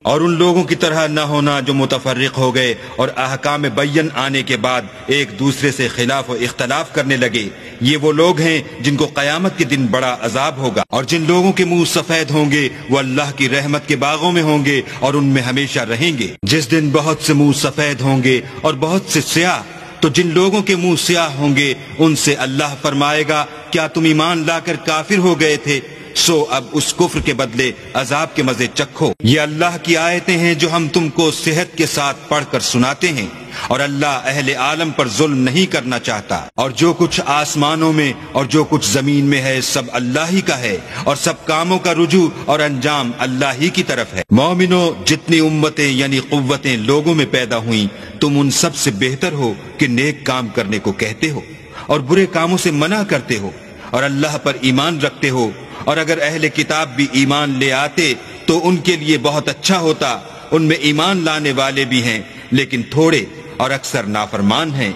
اور ان لوگوں کی طرح نہ ہونا جو متفرق ہو گئے اور احکام بین آنے کے بعد ایک دوسرے سے خلاف و اختلاف کرنے لگے۔ یہ وہ لوگ ہیں جن کو قیامت کے دن بڑا عذاب ہوگا، اور جن لوگوں کے منہ سفید ہوں گے وہ اللہ کی رحمت کے باغوں میں ہوں گے اور ان میں ہمیشہ رہیں گے۔ جس دن بہت سے منہ سفید ہوں گے اور بہت سے سیاہ، تو جن لوگوں کے منہ سیاہ ہوں گے ان سے اللہ فرمائے گا کیا تم ایمان لا کر کافر ہو گئے تھے؟ سو اب اس کفر کے بدلے عذاب کے مزے چکھو۔ یہ اللہ کی آیتیں ہیں جو ہم تم کو صحت کے ساتھ پڑھ کر سناتے ہیں، اور اللہ اہل عالم پر ظلم نہیں کرنا چاہتا۔ اور جو کچھ آسمانوں میں اور جو کچھ زمین میں ہے سب اللہ ہی کا ہے، اور سب کاموں کا رجوع اور انجام اللہ ہی کی طرف ہے۔ مومنو، جتنی امتیں یعنی قوتیں لوگوں میں پیدا ہوئیں، تم ان سب سے بہتر ہو کہ نیک کام کرنے کو کہتے ہو اور برے کاموں سے منع کرتے ہو، اور اللہ پر ایمان رکھتے ہو۔ اور اگر اہل کتاب بھی ایمان لے آتے تو ان کے لیے بہت اچھا ہوتا، ان میں ایمان لانے والے بھی ہیں لیکن تھوڑے اور اکثر نافرمان ہیں۔